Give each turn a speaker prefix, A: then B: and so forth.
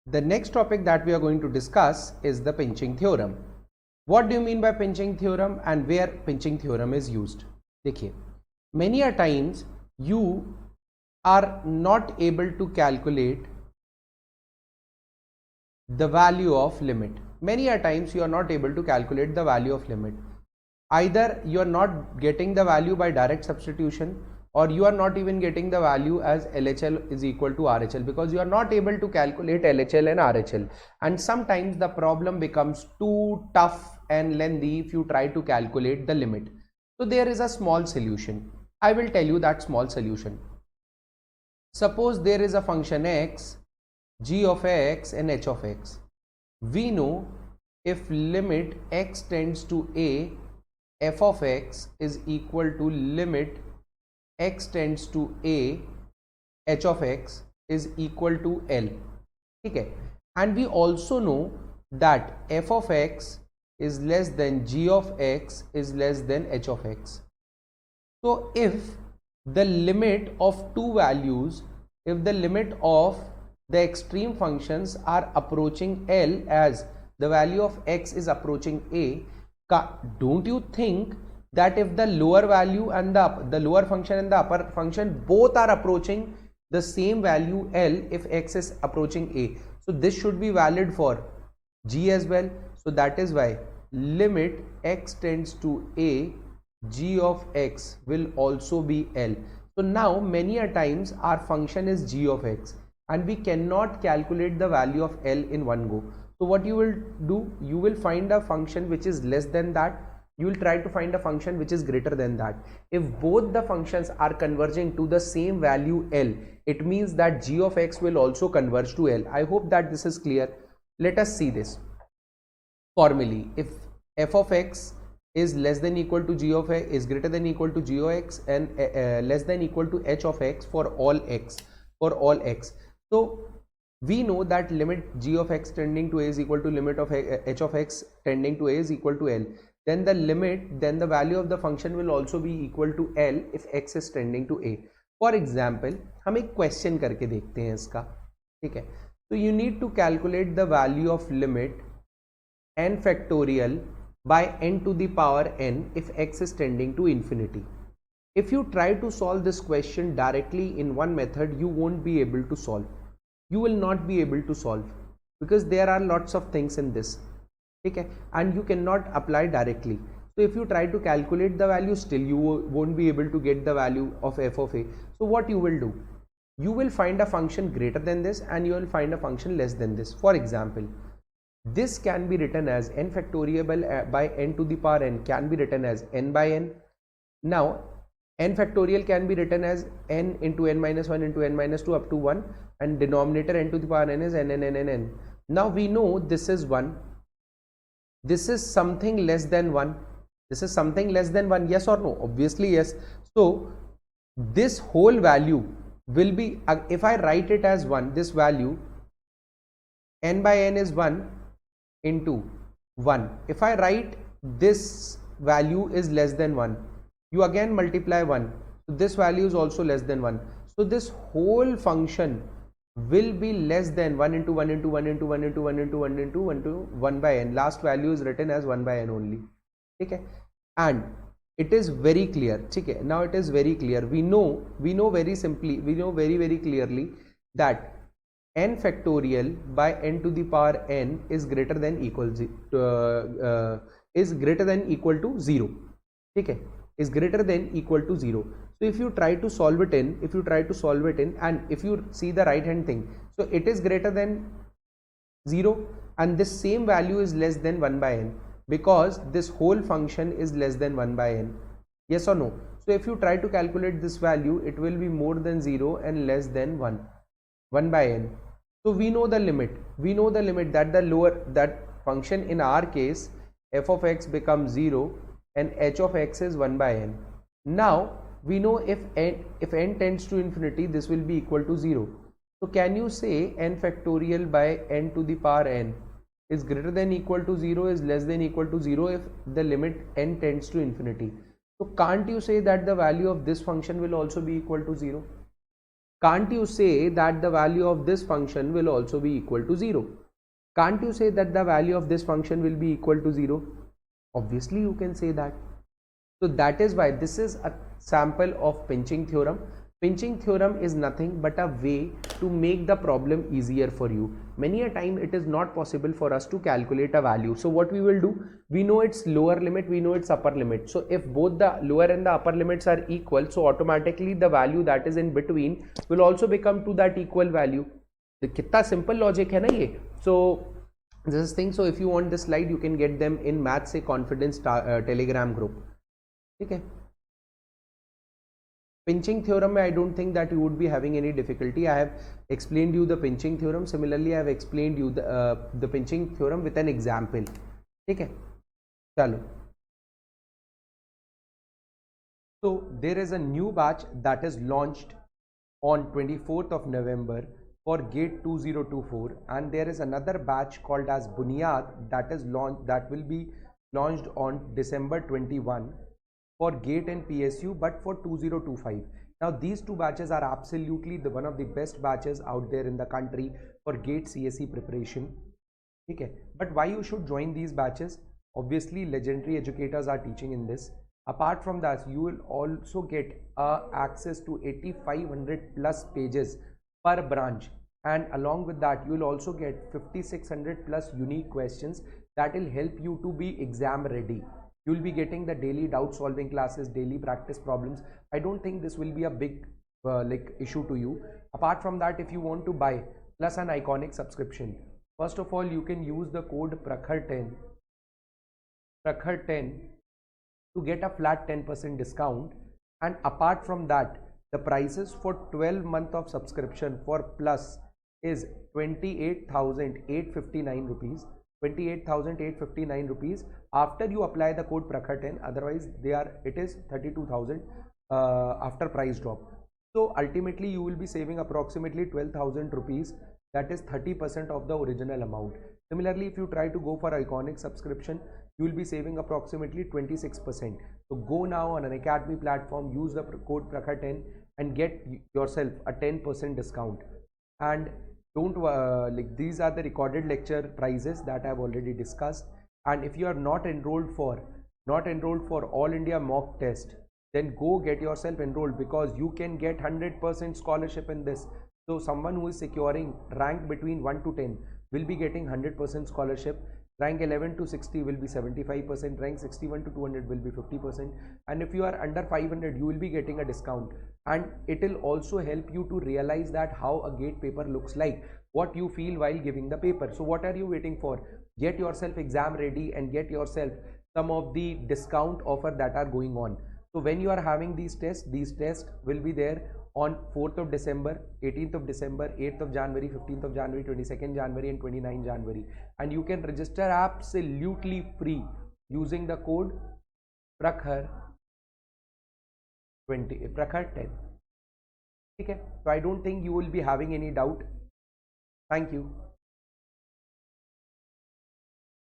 A: The next topic that we are going to discuss is the pinching theorem. What do you mean by pinching theorem and where pinching theorem is used? देखिए, many a times you are not able to calculate the value of limit. Many a times you are not able to calculate the value of limit. Either you are not getting the value by direct substitution, or you are not even getting the value as LHL is equal to RHL, because you are not able to calculate LHL and RHL, and sometimes the problem becomes too tough and lengthy if you try to calculate the limit. So there is a small solution. I will tell you that small solution. Suppose there is a function x, g of x and h of x. We know if limit x tends to a, f of x is equal to limit x tends to a, h of x is equal to L. Okay, and we also know that f of x is less than g of x is less than h of x. So if the limit of two values, if the limit of the extreme functions are approaching L as the value of x is approaching a, don't you think that if the lower value and the lower function and the upper function both are approaching the same value L, if x is approaching a, so this should be valid for g as well. So that is why limit x tends to a, g of x will also be L. So now many a times our function is g of x and we cannot calculate the value of L in one go. So what you will do, you will find a function which is less than that, you will try to find a function which is greater than that. If both the functions are converging to the same value L, it means that g of x will also converge to L. I hope that this is clear. Let us see this formally. If f of x is less than equal to g of x, is greater than equal to g of x, and less than equal to h of x for all x, so we know that limit g of x tending to a is equal to limit of h of x tending to a is equal to L. Then the value of the function will also be equal to L if x is tending to a. For example, हम एक question करके देखते हैं इसका, ठीक है? So you need to calculate the value of limit n factorial by n to the power n if x is tending to infinity. If you try to solve this question directly in one method, you won't be able to solve. You will not be able to solve because there are lots of things in this, okay, and you cannot apply directly. So if you try to calculate the value, still you won't be able to get the value of f of a. So what you will do, you will find a function greater than this and you will find a function less than this. For example, this can be written as n factorial by n to the power n can be written as n by n. Now n factorial can be written as n into n minus 1 into n minus 2 up to 1, and denominator n to the power n is n n n n n. Now we know this is 1, this is something less than 1, this is something less than 1, yes or no? Obviously yes. So this whole value will be, if I write it as 1, this value n by n is 1 into 1. If I write this value is less than 1, you again multiply 1, so this value is also less than 1. So this whole function will be less than 1 into 1 into 1 into 1 into 1 into 1 into 1 to 1 by n. Last value is written as 1 by n only, okay? And it is very clear, okay? Now it is very clear. We know very simply, we know very clearly that n factorial by n to the power n is greater than equal to zero, okay? Is greater than equal to 0. So if you try to solve it in, and if you see the right hand thing, so it is greater than 0 and this same value is less than 1 by n because this whole function is less than 1 by n, yes or no? So if you try to calculate this value, it will be more than 0 and less than 1 by n. So we know the limit, that that function in our case f of x becomes 0 and h of x is 1 by n. Now we know if n tends to infinity, this will be equal to 0. So can you say n factorial by n to the power n is greater than equal to 0, is less than equal to 0 if the limit n tends to infinity? So can't you say that the value of this function will also be equal to 0? Can't you say that the value of this function will also be equal to 0? Can't you say that the value of this function will be equal to 0? Obviously you can say that. So that is why this is a sample of pinching theorem. Pinching theorem is nothing but a way to make the problem easier for you. Many a time it is not possible for us to calculate a value. So what we will do, we know its lower limit, we know its upper limit. So if both the lower and the upper limits are equal, so automatically the value that is in between will also become to that equal value. तो कितना simple logic है ना ये. So this is thing. So if you want this slide, you can get them in Maths से Confidence Telegram group. ठीक है. Pinching theorem, I don't think that you would be having any difficulty. I have explained you the pinching theorem. Similarly, I have explained you the pinching theorem with an example. ठीक है. चलो. So there is a new batch that is launched on 24th of November for GATE 2024, and there is another batch called as Bunyad that will be launched on December 21 for GATE and PSU, but for 2025. Now these two batches are absolutely one of the best batches out there in the country for GATE CSE preparation. Okay, but why you should join these batches? Obviously legendary educators are teaching in this. Apart from that, you will also get access to 8500 plus pages per branch, and along with that you will also get 5600 plus unique questions that will help you to be exam ready. You will be getting the daily doubt solving classes, daily practice problems. I don't think this will be a big issue to you. Apart from that, if you want to buy plus an Iconic subscription, first of all you can use the code Prakhar10 to get a flat 10% discount. And apart from that, the prices for 12 month of subscription for plus is 28,859 rupees. 28,859 rupees after you apply the code Prakhar10. Otherwise it is 32,000 after price drop. So ultimately you will be saving approximately 12,000 rupees, that is 30% of the original amount. Similarly, if you try to go for Iconic subscription, you will be saving approximately 26%. So go now on an Academy platform, use the code Prakhar10 and get yourself a 10% discount. And don't these are the recorded lecture prices that I have already discussed. And if you are not enrolled for All India mock test, then go get yourself enrolled, because you can get 100% scholarship in this. So someone who is securing rank between 1 to 10 will be getting 100% scholarship. Rank 11 to 60 will be 75%, rank 61 to 200 will be 50%, and if you are under 500 you will be getting a discount. And it will also help you to realize that how a GATE paper looks like, what you feel while giving the paper. So what are you waiting for? Get yourself exam ready and get yourself some of the discount offer that are going on. So when you are having these tests will be there on 4th of December, 18th of December, 8th of January, 15th of January, 22nd January and 29th January. And you can register absolutely free using the code Prakhar10. Okay, so I don't think you will be having any doubt. Thank you.